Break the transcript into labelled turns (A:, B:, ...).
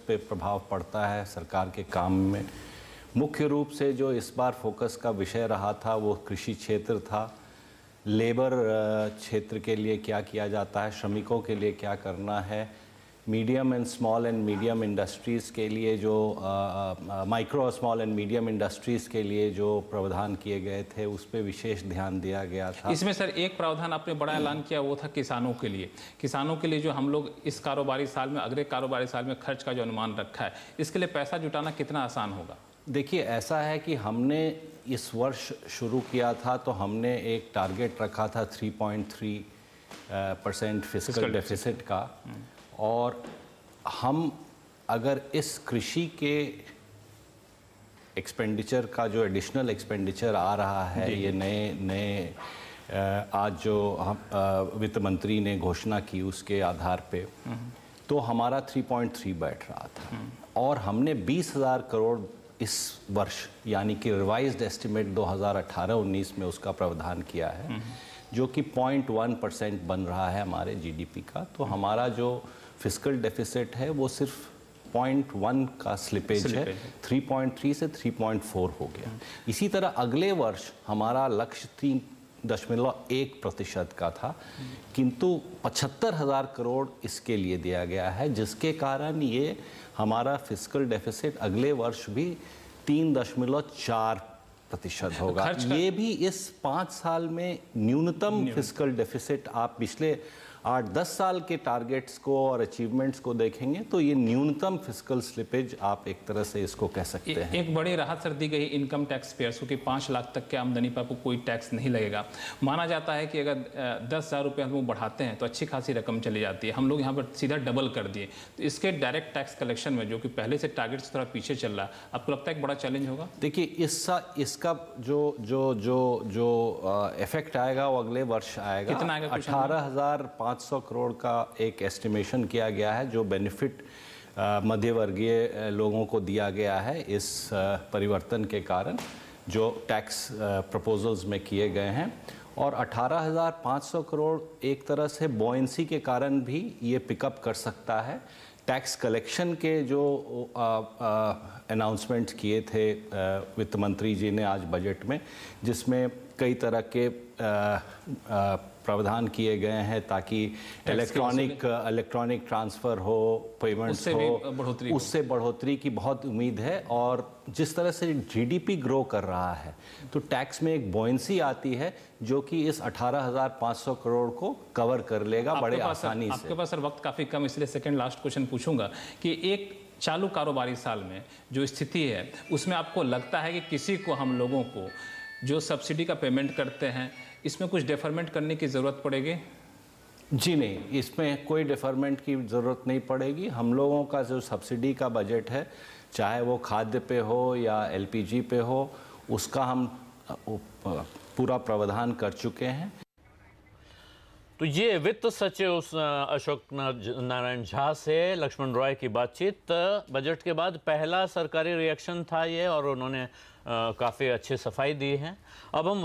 A: पे प्रभाव पड़ता है सरकार के काम में। मुख्य रूप से जो इस बार फोकस का विषय रहा था वो कृषि क्षेत्र था। लेबर क्षेत्र के लिए क्या किया जाता है, श्रमिकों के लिए क्या करना है, medium and small and medium industries के लिए जो micro small and medium industries के लिए जो प्रावधान किए गए थे उस पर विशेष ध्यान दिया गया था।
B: इसमें सर एक प्रावधान आपने बड़ा ऐलान किया, वो था किसानों के लिए। किसानों के लिए जो हम लोग इस कारोबारी साल में, अगले कारोबारी साल में खर्च का जो अनुमान रखा है, इसके लिए पैसा जुटाना कितना आसान होगा?
A: देखिए, ऐसा है कि हमने इस वर्ष शुरू किया था तो हमने एक टारगेट रखा था 3.3% फिस्कल डेफिसिट का, और हम अगर इस कृषि के एक्सपेंडिचर का जो एडिशनल एक्सपेंडिचर आ रहा है, ये नए आज जो हम वित्त मंत्री ने घोषणा की उसके आधार पे, तो हमारा 3.3 बैठ रहा था, और हमने 20,000 करोड़ इस वर्ष यानी कि रिवाइज्ड एस्टिमेट 2018-19 में उसका प्रावधान किया है, जो कि 0.1% बन रहा है हमारे जीडीपी का। तो हमारा जो फिस्कल डेफिसिट है वो सिर्फ 0.1 का स्लिपेज है, 3.3 से 3.4 हो गया। इसी तरह अगले वर्ष हमारा लक्ष्य 3.1% का था, किंतु 75,000 करोड़ इसके लिए दिया गया है, जिसके कारण ये हमारा फिस्कल डेफिसिट अगले वर्ष भी 3.4% होगा। ये भी इस 5 साल में न्यूनतम फिस्कल डेफिसिट, आप पिछले 8-10 साल के टारगेट्स को और अचीवमेंट्स को देखेंगे तो ये न्यूनतम फिस्कल स्लिपेज आप एक तरह से इसको कह सकते हैं।
B: एक बड़ी राहत सर दी गई इनकम टैक्स पेयर्स को कि 5 लाख तक के आमदनी पर आपको कोई टैक्स नहीं लगेगा। माना जाता है कि अगर 10,000 रुपये हम बढ़ाते हैं तो अच्छी खासी रकम चली जाती है। हम लोग यहाँ पर सीधा डबल कर दिए, तो इसके डायरेक्ट टैक्स कलेक्शन में, जो कि पहले से टारगेट से थोड़ा पीछे चल रहा है, आपको लगता है एक बड़ा चैलेंज होगा?
A: देखिए, इसका जो इफेक्ट आएगा वो अगले वर्ष आएगा।
B: कितना आएगा?
A: 18,500 करोड़ का एक एस्टिमेशन किया गया है, जो बेनिफिट मध्यवर्गीय लोगों को दिया गया है इस परिवर्तन के कारण जो टैक्स प्रपोजल्स में किए गए हैं। और 18,500 करोड़ एक तरह से बॉयंसी के कारण भी ये पिकअप कर सकता है। टैक्स कलेक्शन के जो अनाउंसमेंट किए थे वित्त मंत्री जी ने आज बजट में, जिसमें कई तरह के प्रावधान किए गए हैं ताकि इलेक्ट्रॉनिक ट्रांसफ़र हो, पेमेंट्स हो, उससे बढ़ोतरी की बहुत उम्मीद है। और जिस तरह से जीडीपी ग्रो कर रहा है तो टैक्स में एक बॉयंसी आती है जो कि इस 18,500 करोड़ को कवर कर लेगा बड़े आसानी से।
B: आपके पास सर वक्त काफ़ी कम, इसलिए सेकेंड लास्ट क्वेश्चन पूछूंगा कि एक चालू कारोबारी साल में जो स्थिति है उसमें आपको लगता है कि किसी को, हम लोगों को जो सब्सिडी का पेमेंट करते हैं, इसमें कुछ डेफरमेंट करने की ज़रूरत पड़ेगी?
A: जी नहीं, इसमें कोई डेफरमेंट की ज़रूरत नहीं पड़ेगी। हम लोगों का जो सब्सिडी का बजट है, चाहे वो खाद्य पे हो या एलपीजी पे हो, उसका हम पूरा प्रावधान कर चुके हैं।
C: तो ये वित्त सचिव अशोक नारायण झा से लक्ष्मण रॉय की बातचीत। बजट के बाद पहला सरकारी रिएक्शन था ये, और उन्होंने काफ़ी अच्छी सफाई दी है। अब हम